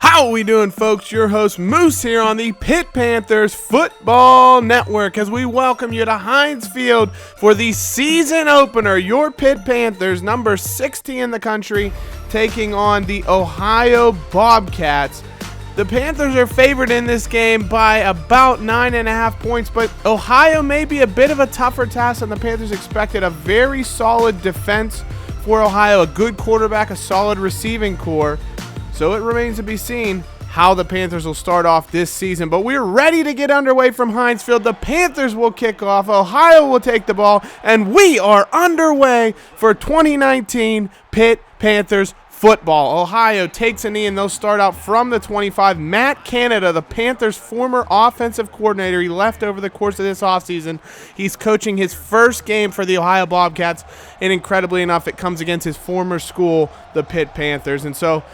How are we doing, folks? Your host Moose here on the Pitt Panthers Football Network as we welcome you to Heinz Field for the season opener. Your Pitt Panthers, number 60 in the country, taking on the Ohio Bobcats. The Panthers are favored in this game by about 9.5 points, but Ohio may be a bit of a tougher task than the Panthers expected. A very solid defense for Ohio, a good quarterback, a solid receiving core. So it remains to be seen how the Panthers will start off this season. But we're ready to get underway from Heinz Field. The Panthers will kick off. Ohio will take the ball. And we are underway for 2019 Pitt Panthers football. Ohio takes a knee and they'll start out from the 25. Matt Canada, the Panthers' former offensive coordinator, he left over the course of this offseason. He's coaching his first game for the Ohio Bobcats. And incredibly enough, it comes against his former school, the Pitt Panthers. And so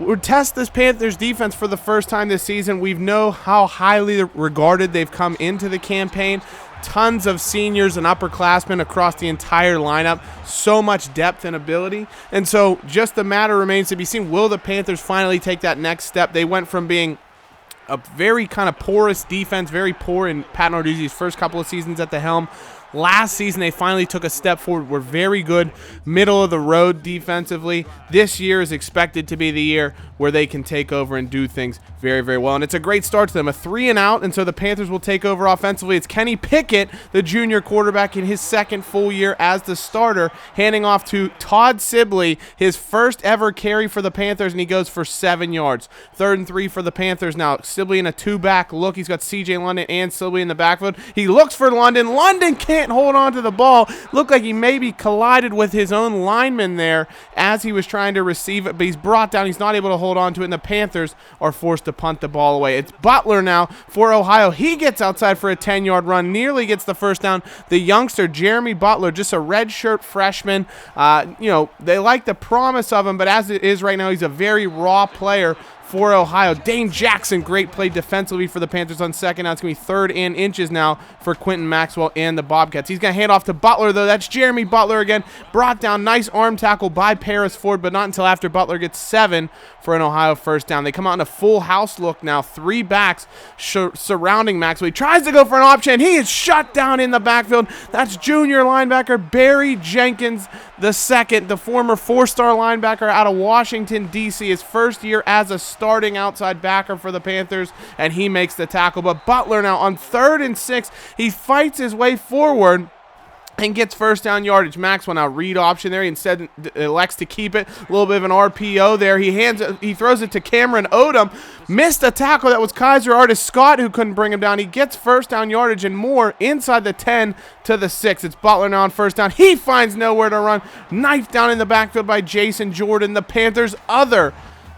we'll test this Panthers defense for the first time this season. We know how highly regarded they've come into the campaign. Tons of seniors and upperclassmen across the entire lineup. So much depth and ability. And so just the matter remains to be seen. Will the Panthers finally take that next step? They went from being a very kind of porous defense, very poor in Pat Narduzzi's first couple of seasons at the helm. Last season, they finally took a step forward. We're very good, middle of the road defensively. This year is expected to be the year where they can take over and do things very, very well. And it's a great start to them, a 3-and-out, and so the Panthers will take over offensively. It's Kenny Pickett, the junior quarterback, in his second full year as the starter, handing off to Todd Sibley, his first ever carry for the Panthers, and he goes for 7 yards. 3rd and 3 for the Panthers now. Sibley in a two-back look. He's got C.J. London and Sibley in the backfield. He looks for London. London can't hold on to the ball. Looked like he maybe collided with his own lineman there as he was trying to receive it, but he's brought down. He's not able to hold on to it, and the Panthers are forced to punt the ball away. It's Butler now for Ohio. He gets outside for a 10-yard run, nearly gets the first down. The youngster, Jeremy Butler, just a redshirt freshman. They like the promise of him, but as it is right now, he's a very raw player for Ohio. Dane Jackson, great play defensively for the Panthers on second. Now it's going to be 3rd and inches now for Quentin Maxwell and the Bobcats. He's going to hand off to Butler, though. That's Jeremy Butler again. Brought down. Nice arm tackle by Paris Ford, but not until after Butler gets 7 for an Ohio first down. They come out in a full house look now. 3 backs surrounding Maxwell. He tries to go for an option. He is shut down in the backfield. That's junior linebacker Barry Jenkins II, the former 4-star linebacker out of Washington, D.C., his first year as a starting outside backer for the Panthers, and he makes the tackle. But Butler now on 3rd and 6, he fights his way forward and gets first down yardage. Maxwell now read option there. He instead elects to keep it. A little bit of an RPO there. He throws it to Cameron Odom. Missed a tackle. That was Kaiser Artis-Scott who couldn't bring him down. He gets first down yardage and more inside the 10 to the 6. It's Butler now on first down. He finds nowhere to run. Knifed down in the backfield by Jason Jordan. The Panthers' other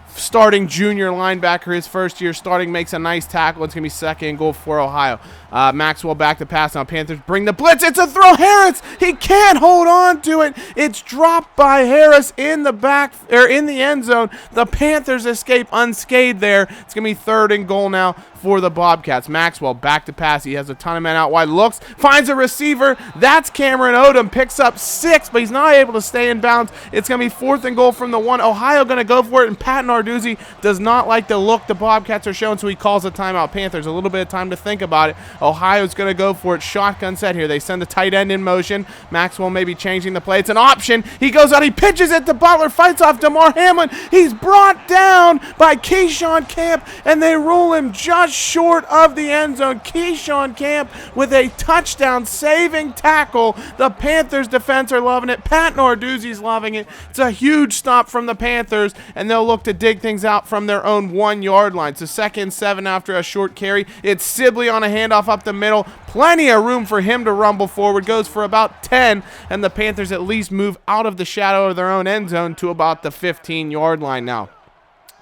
starting junior linebacker, his first year starting, makes a nice tackle. It's going to be 2nd and goal for Ohio. Maxwell back to pass now. Panthers bring the blitz. It's a throw. Harris, he can't hold on to it. It's dropped by Harris in the end zone. The Panthers escape unscathed there. It's going to be 3rd and goal now for the Bobcats. Maxwell back to pass. He has a ton of men out wide. Looks, finds a receiver. That's Cameron Odom. Picks up 6, but he's not able to stay in bounds. It's going to be 4th and goal from the 1. Ohio going to go for it, and Pat Narduzzi does not like the look the Bobcats are showing, so he calls a timeout. Panthers, a little bit of time to think about it. Ohio's going to go for it. Shotgun set here. They send the tight end in motion. Maxwell may be changing the play. It's an option. He goes out. He pitches it to Butler. Fights off DeMar Hamlin. He's brought down by Keyshawn Camp, and they rule him just short of the end zone. Keyshawn Camp with a touchdown saving tackle. The Panthers defense are loving it. Pat Narduzzi's loving it. It's a huge stop from the Panthers, and they'll look to dig things out from their own 1-yard line. So 2nd and 7 after a short carry. It's Sibley on a handoff up the middle. Plenty of room for him to rumble forward. Goes for about 10, and the Panthers at least move out of the shadow of their own end zone to about the 15-yard line now.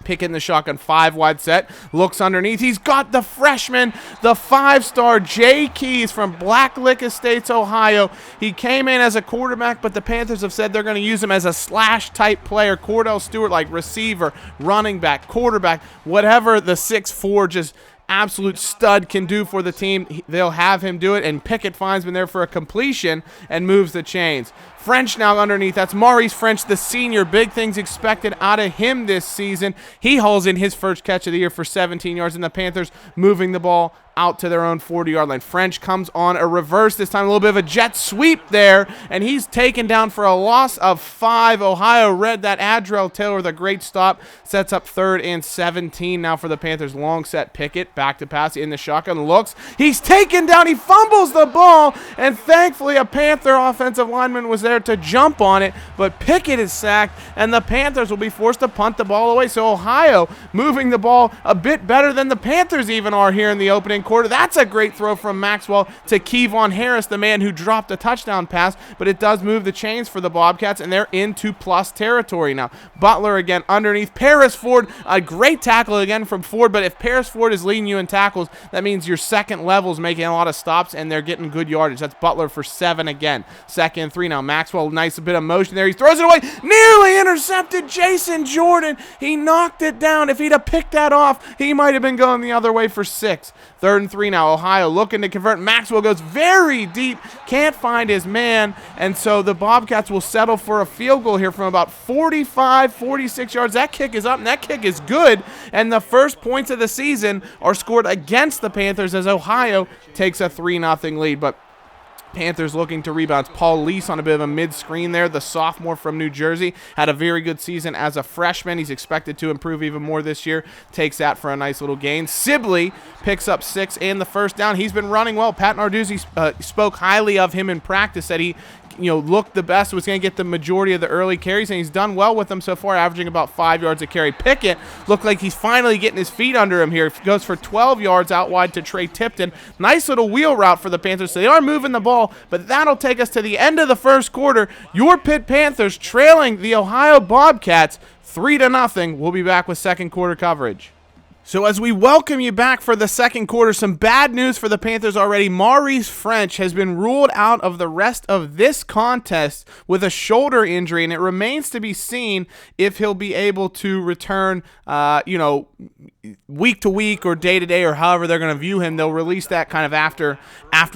Pickett in the shotgun, 5 wide set, looks underneath. He's got the freshman, the 5-star Jay Keys from Blacklick Estates, Ohio. He came in as a quarterback, but the Panthers have said they're going to use him as a slash-type player. Cordell Stewart, like receiver, running back, quarterback, whatever the 6'4", just absolute stud can do for the team. They'll have him do it, and Pickett finds him there for a completion and moves the chains. French now underneath. That's Maurice French, the senior. Big things expected out of him this season. He hauls in his first catch of the year for 17 yards, and the Panthers moving the ball out to their own 40-yard line. French comes on a reverse this time, a little bit of a jet sweep there, and he's taken down for a loss of 5. Ohio read that. Adrell Taylor with a great stop sets up 3rd and 17 now for the Panthers. Long set. Pickett back to pass in the shotgun. Looks. He's taken down. He fumbles the ball, and thankfully a Panther offensive lineman was there to jump on it, but Pickett is sacked, and the Panthers will be forced to punt the ball away. So Ohio moving the ball a bit better than the Panthers even are here in the opening quarter. That's a great throw from Maxwell to Kevon Harris, the man who dropped a touchdown pass, but it does move the chains for the Bobcats, and they're into plus territory now. Butler again underneath. Paris Ford, a great tackle again from Ford, but if Paris Ford is leading you in tackles, that means your second level is making a lot of stops, and they're getting good yardage. That's Butler for 7 again. 2nd and 3 now. Maxwell, nice bit of motion there. He throws it away. Nearly intercepted. Jason Jordan. He knocked it down. If he'd have picked that off, he might have been going the other way for 6. 3rd and 3 now. Ohio looking to convert. Maxwell goes very deep. Can't find his man. And so the Bobcats will settle for a field goal here from about 45, 46 yards. That kick is up, and that kick is good. And the first points of the season are scored against the Panthers as Ohio takes a 3-0 lead. But Panthers looking to rebound. Paul Lease on a bit of a mid-screen there. The sophomore from New Jersey had a very good season as a freshman. He's expected to improve even more this year. Takes that for a nice little gain. Sibley picks up 6 and the first down. He's been running well. Pat Narduzzi spoke highly of him in practice, that he looked the best, was going to get the majority of the early carries, and he's done well with them so far, averaging about 5 yards a carry. Pickett looked like he's finally getting his feet under him here. Goes for 12 yards out wide to Trey Tipton. Nice little wheel route for the Panthers, so they are moving the ball, but that'll take us to the end of the first quarter. Your Pitt Panthers trailing the Ohio Bobcats 3-0. We'll be back with second quarter coverage. So as we welcome you back for the second quarter, some bad news for the Panthers already. Maurice French has been ruled out of the rest of this contest with a shoulder injury, and it remains to be seen if he'll be able to return, week to week or day to day, or however they're going to view him. They'll release that kind of after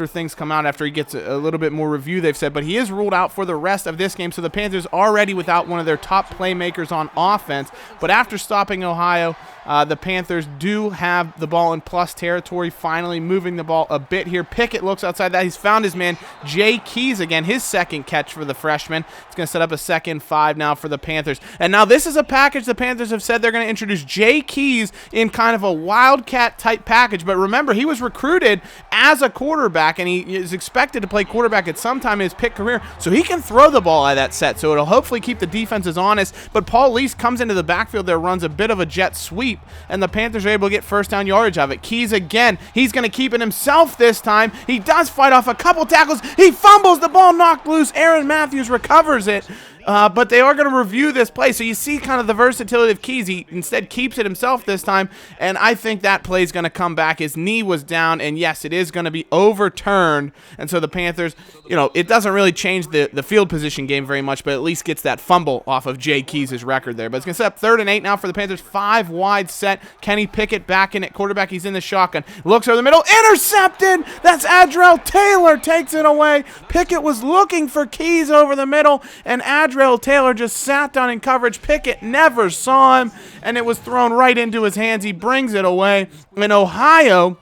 things come out, after he gets a little bit more review, they've said. But he is ruled out for the rest of this game, so the Panthers already without one of their top playmakers on offense. But after stopping Ohio, the Panthers do have the ball in plus territory, finally moving the ball a bit here. Pickett looks outside that. He's found his man, Jay Keys again, his second catch for the freshman. It's going to set up a 2nd and 5 now for the Panthers. And now this is a package the Panthers have said they're going to introduce Jay Keys in kind of a wildcat-type package. But remember, he was recruited as a quarterback, and he is expected to play quarterback at some time in his Pitt career, so he can throw the ball out of that set. So it'll hopefully keep the defenses honest. But Paul Lease comes into the backfield there, runs a bit of a jet sweep, and the Panthers are able to get first down yardage of it. Keys again. He's going to keep it himself this time. He does fight off a couple tackles. He fumbles the ball, knocked loose. Aaron Matthews recovers it. But they are going to review this play. So you see kind of the versatility of Keys. He instead keeps it himself this time, and I think that play is going to come back. His knee was down, and yes, it is going to be overturned. And so the Panthers, it doesn't really change the field position game very much, but at least gets that fumble off of Jay Keys' record there. But it's going to set up 3rd and 8 now for the Panthers. 5 wide set. Kenny Pickett back in at quarterback. He's in the shotgun. Looks over the middle. Intercepted! That's Adrell Taylor takes it away. Pickett was looking for Keys over the middle, and Adrell Taylor just sat down in coverage. Pickett never saw him, and it was thrown right into his hands. He brings it away, and Ohio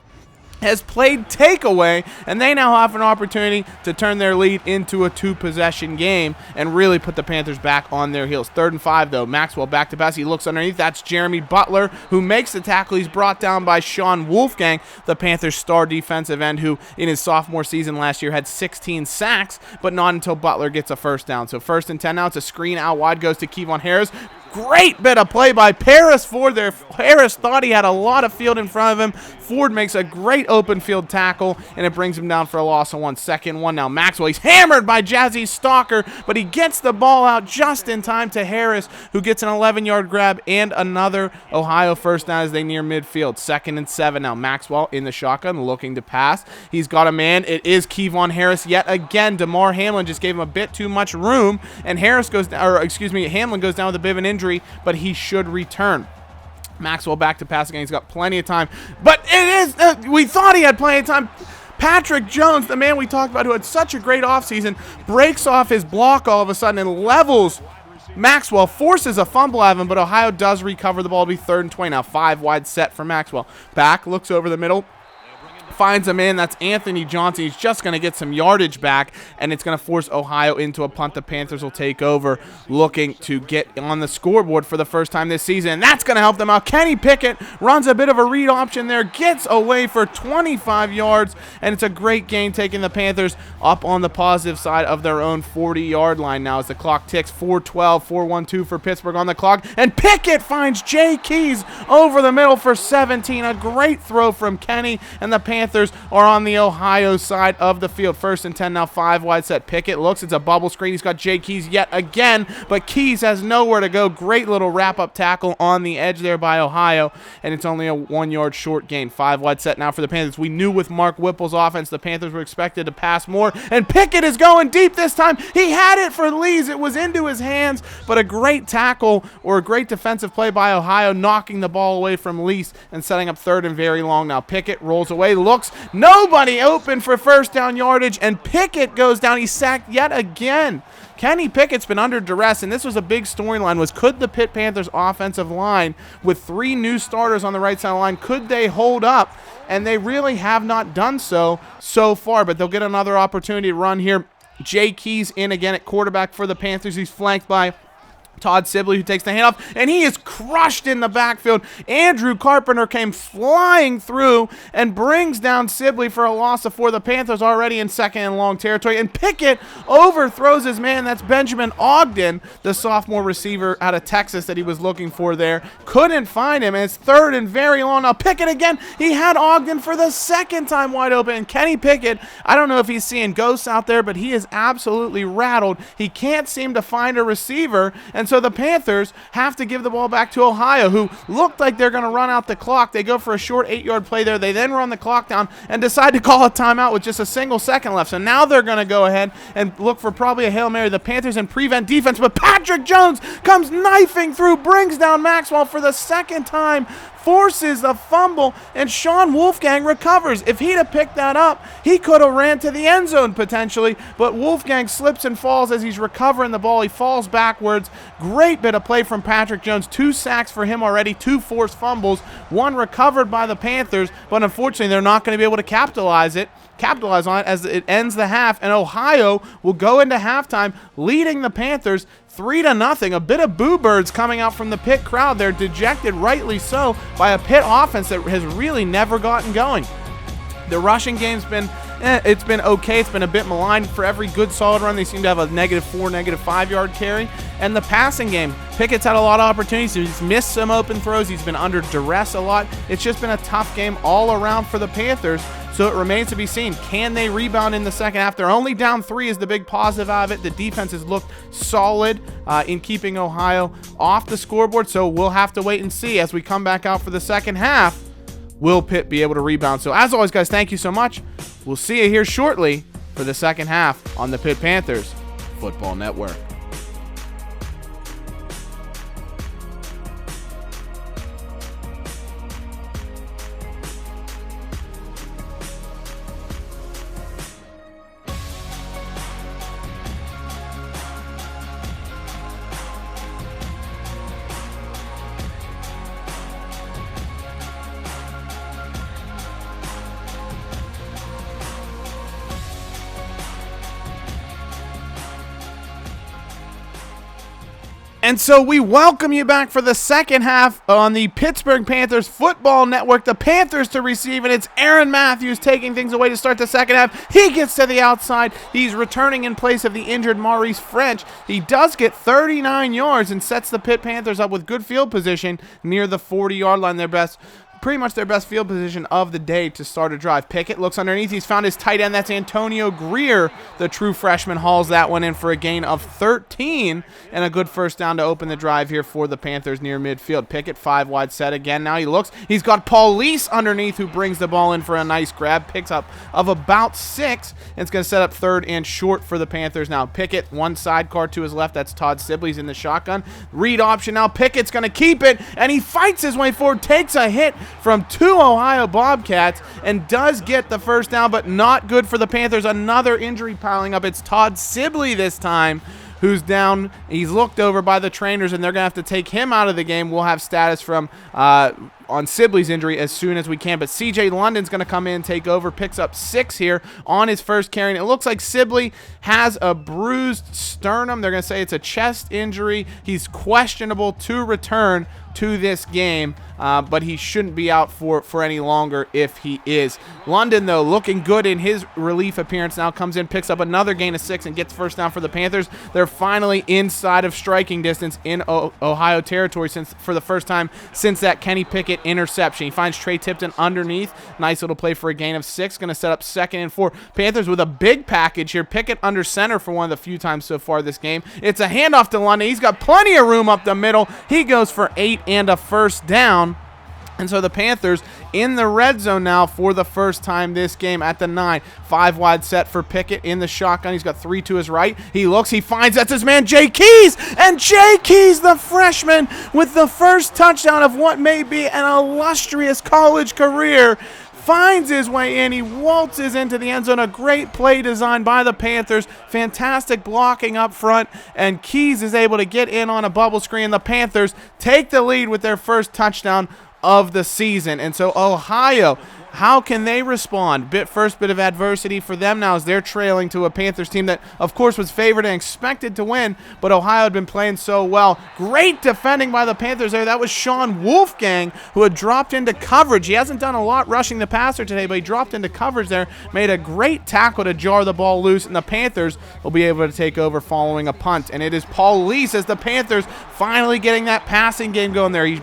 has played takeaway, and they now have an opportunity to turn their lead into a 2-possession game and really put the Panthers back on their heels. 3rd and 5, though. Maxwell back to pass. He looks underneath. That's Jeremy Butler, who makes the tackle. He's brought down by Sean Wolfgang, the Panthers' star defensive end, who in his sophomore season last year had 16 sacks, but not until Butler gets a first down. So 1st and 10 now. It's a screen out wide, goes to Kevon Harris. Great bit of play by Paris Ford there. Harris thought he had a lot of field in front of him. Ford makes a great open field tackle, and it brings him down for a loss of 1. 2nd and 1 now. Maxwell, he's hammered by Jazzy Stalker, but he gets the ball out just in time to Harris, who gets an 11-yard grab and another Ohio first down as they near midfield. 2nd and 7 now. Maxwell in the shotgun looking to pass. He's got a man. It is Kevon Harris yet again. DeMar Hamlin just gave him a bit too much room, and Hamlin goes down with a bit of an injury, but he should return. Maxwell back to pass again. He's got plenty of time. But it is, we thought he had plenty of time. Patrick Jones, the man we talked about who had such a great offseason, breaks off his block all of a sudden and levels Maxwell, forces a fumble out of him, but Ohio does recover the ball to be 3rd and 20. Now 5 wide set for Maxwell. Back, looks over the middle. Finds a man, that's Anthony Johnson. He's just going to get some yardage back, and it's going to force Ohio into a punt. The Panthers will take over, looking to get on the scoreboard for the first time this season, and that's going to help them out. Kenny Pickett runs a bit of a read option there, gets away for 25 yards, and it's a great gain, taking the Panthers up on the positive side of their own 40-yard line now as the clock ticks. 4:12, 4:12 for Pittsburgh on the clock, and Pickett finds Jay Keys over the middle for 17. A great throw from Kenny, and the Panthers are on the Ohio side of the field. 1st and 10 now, 5 wide set. Pickett looks, it's a bubble screen. He's got Jay Keys yet again, but Keys has nowhere to go. Great little wrap-up tackle on the edge there by Ohio, and it's only a 1-yard short gain. 5 wide set now for the Panthers. We knew with Mark Whipple's offense, the Panthers were expected to pass more, and Pickett is going deep this time. He had it for Lees. It was into his hands, but a great tackle or a great defensive play by Ohio, knocking the ball away from Lees and setting up 3rd and very long. Now Pickett rolls away, looks, nobody open for 1st down yardage, and Pickett goes down. He's sacked yet again. Kenny Pickett's been under duress, and this was a big storyline, was could the Pitt Panthers offensive line, with 3 new starters on the right side of the line, could they hold up? And they really have not done so far, but they'll get another opportunity to run here. Jay Keys in again at quarterback for the Panthers. He's flanked by Todd Sibley, who takes the handoff, and he is crushed in the backfield. Andrew Carpenter came flying through and brings down Sibley for a loss of 4. The Panthers already in 2nd and long territory, and Pickett overthrows his man. That's Benjamin Ogden, the sophomore receiver out of Texas that he was looking for there. Couldn't find him, and it's 3rd and very long. Now Pickett again. He had Ogden for the 2nd time wide open, and Kenny Pickett, I don't know if he's seeing ghosts out there, but he is absolutely rattled. He can't seem to find a receiver, and so the Panthers have to give the ball back to Ohio, who looked like they're going to run out the clock. They go for a short 8-yard play there. They then run the clock down and decide to call a timeout with just a single second left. So now they're going to go ahead and look for probably a Hail Mary. The Panthers in prevent defense, but Patrick Jones comes knifing through, brings down Maxwell for the 2nd time, forces a fumble, and Sean Wolfgang recovers. If he'd have picked that up, he could have ran to the end zone potentially, but Wolfgang slips and falls as he's recovering the ball. He falls backwards. Great bit of play from Patrick Jones. 2 sacks for him already, 2 forced fumbles, 1 recovered by the Panthers, but unfortunately they're not going to be able to capitalize on it as it ends the half, and Ohio will go into halftime leading the Panthers 3-0. A bit of boo birds coming out from the Pitt crowd. They're dejected, rightly so, by a Pitt offense that has really never gotten going. The rushing game's been it's been okay. It's been a bit maligned. For every good solid run, they seem to have a -4, -5 yard carry. And the passing game, Pickett's had a lot of opportunities. He's missed some open throws. He's been under duress a lot. It's just been a tough game all around for the Panthers. So it remains to be seen. Can they rebound in the second half? They're only down 3 is the big positive out of it. The defense has looked solid in keeping Ohio off the scoreboard. So we'll have to wait and see as we come back out for the second half. Will Pitt be able to rebound? So as always, guys, thank you so much. We'll see you here shortly for the second half on the Pitt Panthers Football Network. And so we welcome you back for the second half on the Pittsburgh Panthers Football Network. The Panthers to receive, and it's Aaron Matthews taking things away to start the second half. He gets to the outside. He's returning in place of the injured Maurice French. He does get 39 yards and sets the Pitt Panthers up with good field position near the 40-yard line. Their best pretty much their best field position of the day to start a drive. Pickett looks underneath. He's found his tight end. That's Antonio Greer. The true freshman hauls that one in for a gain of 13 and a good first down to open the drive here for the Panthers near midfield. Pickett 5 wide set again. Now he looks. He's got Paul Lease underneath who brings the ball in for a nice grab. Picks up of about 6. And it's going to set up third and short for the Panthers now. Pickett, one sidecar to his left. That's Todd Sibley's in the shotgun. Read option now. Pickett's going to keep it, and he fights his way forward, takes a hit from 2 Ohio Bobcats, and does get the first down, but not good for the Panthers. Another injury piling up. It's Todd Sibley this time who's down. He's looked over by the trainers, and they're going to have to take him out of the game. We'll have status from on Sibley's injury as soon as we can. But C.J. London's going to come in and take over, picks up 6 here on his first carry. And it looks like Sibley has a bruised sternum. They're going to say it's a chest injury. He's questionable to return to this game, but he shouldn't be out for any longer if he is. London, though, looking good in his relief appearance now, comes in, picks up another gain of 6, and gets first down for the Panthers. They're finally inside of striking distance in Ohio territory for the first time since that Kenny Pickett interception. He finds Trey Tipton underneath. Nice little play for a gain of 6. Going to set up 2nd and 4. Panthers with a big package here. Pickett under center for one of the few times so far this game. It's a handoff to London. He's got plenty of room up the middle. He goes for 8 and a first down. And so the Panthers in the red zone now for the first time this game at the 9. 5 wide set for Pickett in the shotgun. He's got 3 to his right. He looks, he finds, that's his man Jay Keys. And Jay Keys, the freshman, with the first touchdown of what may be an illustrious college career, finds his way in. He waltzes into the end zone. A great play design by the Panthers. Fantastic blocking up front. And Keys is able to get in on a bubble screen. The Panthers take the lead with their first touchdown of the season. And so Ohio, how can they respond? First bit of adversity for them now as they're trailing to a Panthers team that, of course, was favored and expected to win, but Ohio had been playing so well. Great defending by the Panthers there. That was Sean Wolfgang, who had dropped into coverage. He hasn't done a lot rushing the passer today, but he dropped into coverage there, made a great tackle to jar the ball loose, and the Panthers will be able to take over following a punt. And it is Paul Lease as the Panthers finally getting that passing game going there. He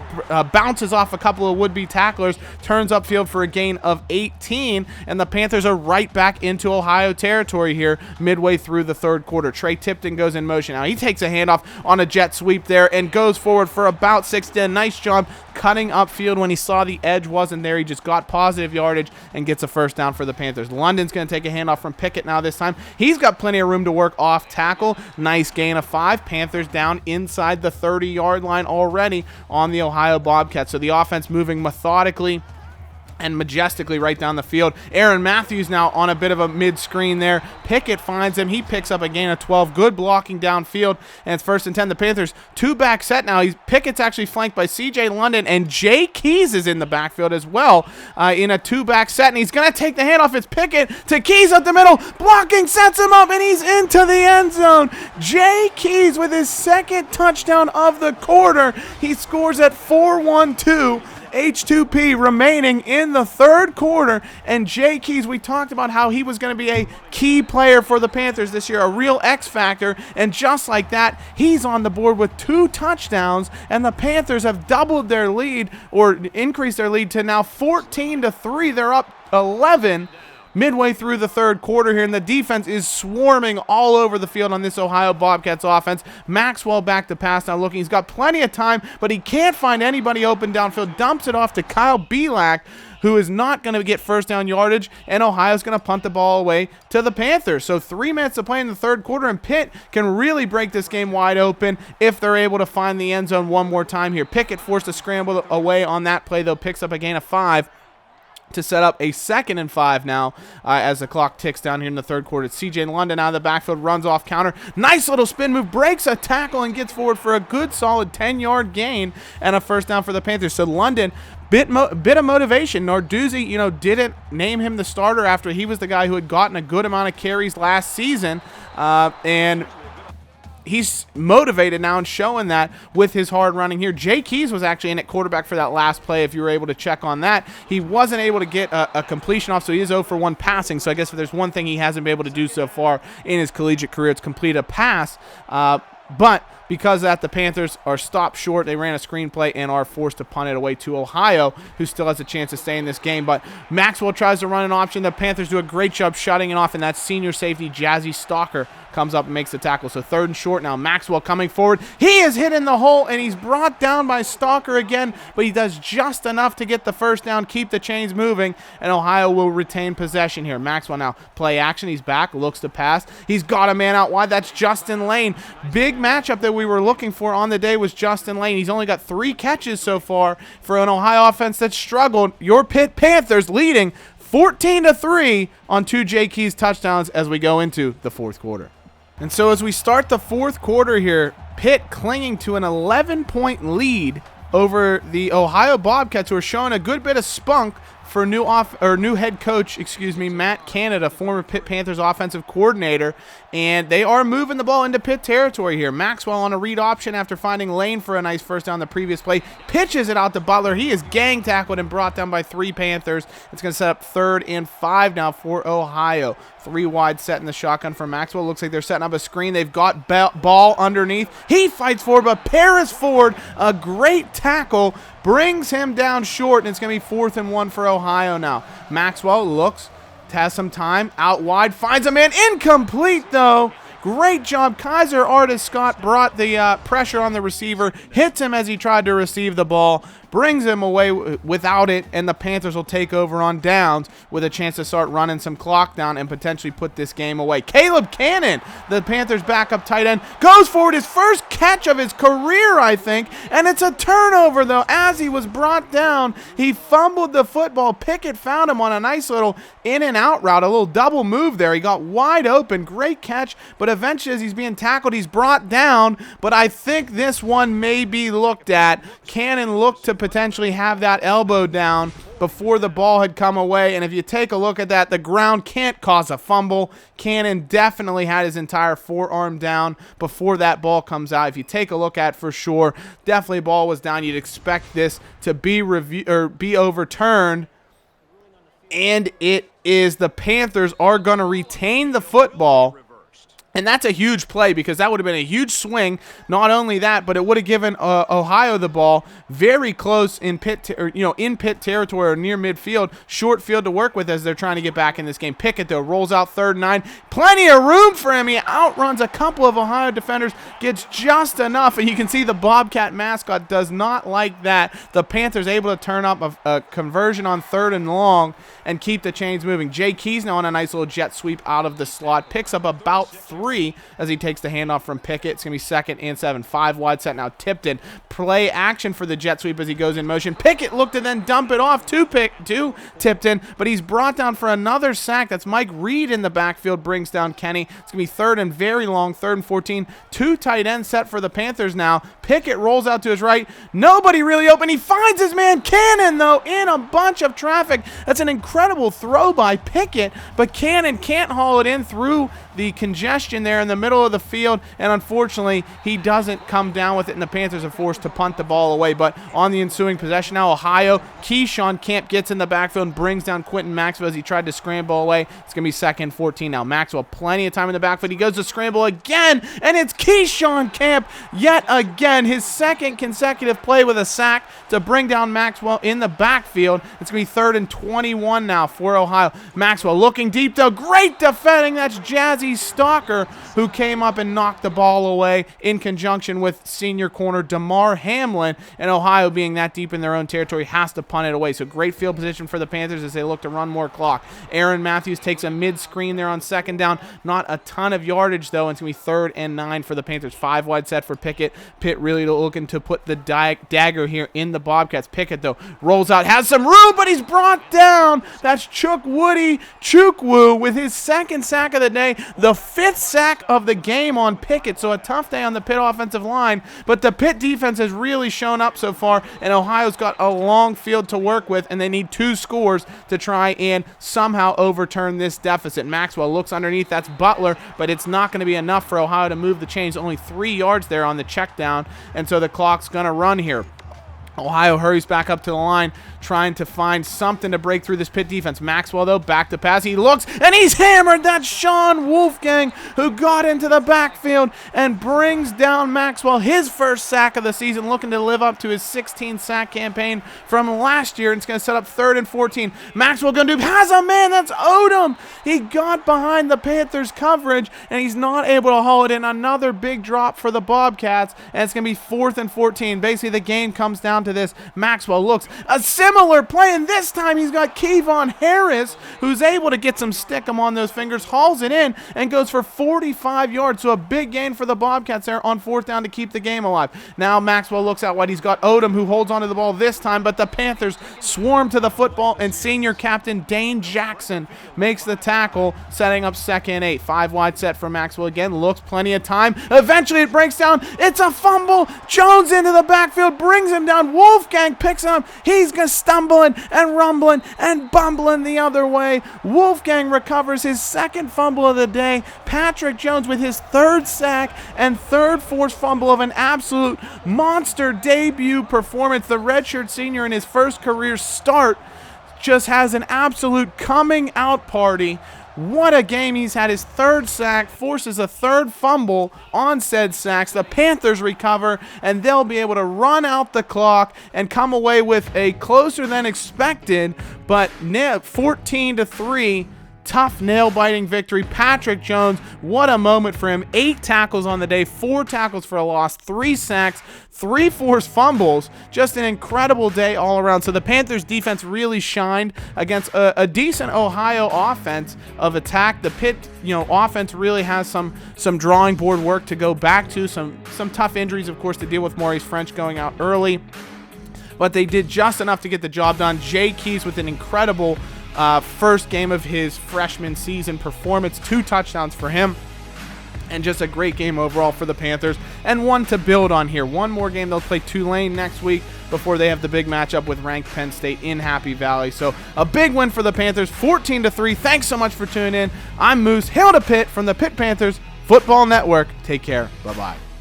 bounces off a couple of would-be tacklers, turns upfield for a gain of 18, and the Panthers are right back into Ohio territory here midway through the third quarter. Trey Tipton goes in motion. Now he takes a handoff on a jet sweep there and goes forward for about 6. Did a nice job cutting upfield when he saw the edge wasn't there. He just got positive yardage and gets a first down for the Panthers. London's going to take a handoff from Pickett now this time. He's got plenty of room to work off tackle. Nice gain of 5. Panthers down inside the 30-yard line already on the Ohio Bobcats. So the offense moving methodically and majestically right down the field. Aaron Matthews now on a bit of a mid-screen there. Pickett finds him. He picks up a gain of 12. Good blocking downfield, and it's 1st and 10. The Panthers 2-back set now. Pickett's actually flanked by C.J. London, and Jay Keys is in the backfield as well in a 2-back set, and he's going to take the handoff. It's Pickett to Keys up the middle. Blocking sets him up, and he's into the end zone. Jay Keys with his 2nd touchdown of the quarter. He scores at 4-1-2. H2P remaining in the third quarter, and Jay Keys, we talked about how he was going to be a key player for the Panthers this year, a real X factor, and just like that, he's on the board with 2 touchdowns, and the Panthers have doubled their lead, or increased their lead to now 14-3. They're up 11 midway through the third quarter here, and the defense is swarming all over the field on this Ohio Bobcats offense. Maxwell back to pass now looking. He's got plenty of time, but he can't find anybody open downfield. Dumps it off to Kyle Belak, who is not going to get first down yardage, and Ohio's going to punt the ball away to the Panthers. So 3 minutes to play in the third quarter, and Pitt can really break this game wide open if they're able to find the end zone one more time here. Pickett forced to scramble away on that play, though, picks up a gain of 5. To set up a 2nd and 5 now as the clock ticks down here in the third quarter. C.J. London out of the backfield, runs off counter. Nice little spin move, breaks a tackle and gets forward for a good solid 10-yard gain and a first down for the Panthers. So London, bit of motivation. Narduzzi, didn't name him the starter after he was the guy who had gotten a good amount of carries last season, and he's motivated now and showing that with his hard running here. Jay Keys was actually in at quarterback for that last play, if you were able to check on that. He wasn't able to get a completion off, so he is 0 for 1 passing. So I guess if there's one thing he hasn't been able to do so far in his collegiate career, it's complete a pass. But because of that, the Panthers are stopped short. They ran a screenplay and are forced to punt it away to Ohio, who still has a chance to stay in this game. But Maxwell tries to run an option. The Panthers do a great job shutting it off, and that senior safety, Jazzy Stalker, comes up and makes the tackle. So 3rd and short now. Maxwell coming forward. He is hit in the hole, and he's brought down by Stalker again, but he does just enough to get the first down, keep the chains moving, and Ohio will retain possession here. Maxwell now play action. He's back, looks to pass. He's got a man out wide. That's Justin Lane. Big matchup that we were looking for on the day was Justin Lane. He's only got 3 catches so far for an Ohio offense that struggled. Your Pitt Panthers leading 14-3 on 2 Jay Keys touchdowns as we go into the 4th quarter. And so as we start the 4th quarter here, Pitt clinging to an 11-point lead over the Ohio Bobcats, who are showing a good bit of spunk for new head coach, Matt Canada, former Pitt Panthers offensive coordinator, and they are moving the ball into Pitt territory here. Maxwell on a read option after finding Lane for a nice first down the previous play, pitches it out to Butler. He is gang tackled and brought down by 3 Panthers. It's going to set up 3rd and 5 now for Ohio. 3 wide set in the shotgun for Maxwell. Looks like they're setting up a screen. They've got ball underneath. He fights forward, but Paris Ford, a great tackle, brings him down short, and it's going to be 4th and 1 for Ohio now. Maxwell looks, has some time, out wide, finds a man, incomplete though. Great job. Kaiser Artis Scott brought the pressure on the receiver, hits him as he tried to receive the ball, brings him away without it, and the Panthers will take over on downs with a chance to start running some clock down and potentially put this game away. Caleb Cannon, the Panthers' backup tight end, goes forward, his first catch of his career, I think, and it's a turnover, though. As he was brought down, he fumbled the football. Pickett found him on a nice little in-and-out route, a little double move there. He got wide open, great catch, but eventually as he's being tackled, he's brought down, but I think this one may be looked at. Cannon looked to potentially have that elbow down before the ball had come away, and if you take a look at that, the ground can't cause a fumble. Cannon definitely had his entire forearm down before that ball comes out. If you take a look at it for sure, definitely ball was down. You'd expect this to be overturned, and it is. The Panthers are going to retain the football. And that's a huge play because that would have been a huge swing. Not only that, but it would have given Ohio the ball very close in Pitt territory or near midfield, short field to work with as they're trying to get back in this game. Pickett though rolls out 3rd and 9, plenty of room for him. He outruns a couple of Ohio defenders, gets just enough, and you can see the Bobcat mascot does not like that. The Panthers able to turn up a conversion on 3rd and long and keep the chains moving. Jay Keys now on a nice little jet sweep out of the slot, picks up about 3 as he takes the handoff from Pickett. It's going to be 2nd and 7. 5 wide set now. Tipton. Play action for the jet sweep as he goes in motion. Pickett looked to then dump it off to Tipton, but he's brought down for another sack. That's Mike Reed in the backfield, brings down Kenny. It's going to be 3rd and very long, 3rd and 14. 2 tight ends set for the Panthers now. Pickett rolls out to his right. Nobody really open. He finds his man Cannon, though, in a bunch of traffic. That's an incredible throw by Pickett, but Cannon can't haul it in through the congestion there in the middle of the field, and unfortunately he doesn't come down with it, and the Panthers are forced to punt the ball away. But on the ensuing possession now, Ohio, Keyshawn Camp gets in the backfield and brings down Quentin Maxwell as he tried to scramble away. It's going to be 2nd and 14 now. Maxwell plenty of time in the backfield. He goes to scramble again, and it's Keyshawn Camp yet again, his 2nd consecutive play with a sack to bring down Maxwell in the backfield. It's going to be 3rd and 21 now for Ohio. Maxwell looking deep though, great defending. That's Jazzy Stalker, who came up and knocked the ball away in conjunction with senior corner DeMar Hamlin, and Ohio, being that deep in their own territory, has to punt it away. So great field position for the Panthers as they look to run more clock. Aaron Matthews takes a mid-screen there on 2nd down. Not a ton of yardage, though. It's going to be 3rd and 9 for the Panthers. 5 wide set for Pickett. Pitt really looking to put the dagger here in the Bobcats. Pickett, though, rolls out, has some room, but he's brought down. That's Chukwu with his 2nd sack of the day, the 5th sack of the game on Pickett. So a tough day on the Pitt offensive line, but the Pitt defense has really shown up so far, and Ohio's got a long field to work with, and they need 2 scores to try and somehow overturn this deficit. Maxwell looks underneath. That's Butler, but it's not going to be enough for Ohio to move the chains. Only 3 yards there on the check down, and so the clock's going to run here. Ohio hurries back up to the line, trying to find something to break through this Pitt defense. Maxwell, though, back to pass. He looks, and he's hammered. That's Sean Wolfgang, who got into the backfield and brings down Maxwell, his first sack of the season, looking to live up to his 16-sack campaign from last year. And it's going to set up 3rd and 14. Maxwell going to has a man. That's Odom. He got behind the Panthers' coverage, and he's not able to haul it in. Another big drop for the Bobcats, and it's going to be 4th and 14. Basically, the game comes down to this. Maxwell looks a similar play, and this time he's got Kevon Harris, who's able to get some stickum on those fingers, hauls it in, and goes for 45 yards. So a big gain for the Bobcats there on 4th down to keep the game alive. Now Maxwell looks out wide. He's got Odom, who holds onto the ball this time, but the Panthers swarm to the football, and senior captain Dane Jackson makes the tackle, setting up 2nd and 8. 5 wide set for Maxwell again. Looks plenty of time. Eventually it breaks down. It's a fumble. Jones into the backfield, brings him down. Wolfgang picks him up. He's stumbling and rumbling and bumbling the other way. Wolfgang recovers his 2nd fumble of the day. Patrick Jones with his 3rd sack and 3rd forced fumble of an absolute monster debut performance. The redshirt senior in his first career start just has an absolute coming out party. What a game. He's had his 3rd sack, forces a 3rd fumble on said sacks. The Panthers recover, and they'll be able to run out the clock and come away with a closer than expected, but 14-3 tough nail-biting victory. Patrick Jones, what a moment for him. 8 tackles on the day, 4 tackles for a loss, 3 sacks, 3 forced fumbles. Just an incredible day all around. So the Panthers defense really shined against a decent Ohio offense of attack. The Pitt, offense really has some drawing board work to go back to. Some tough injuries, of course, to deal with. Maurice French going out early, but they did just enough to get the job done. Jay Keys with an incredible first game of his freshman season performance, 2 touchdowns for him, and just a great game overall for the Panthers, and one to build on here. One more game. They'll play Tulane next week before they have the big matchup with ranked Penn State in Happy Valley. So a big win for the Panthers, 14-3. Thanks so much for tuning in. I'm Moose. Hail to Pitt from the Pitt Panthers Football Network. Take care. Bye-bye.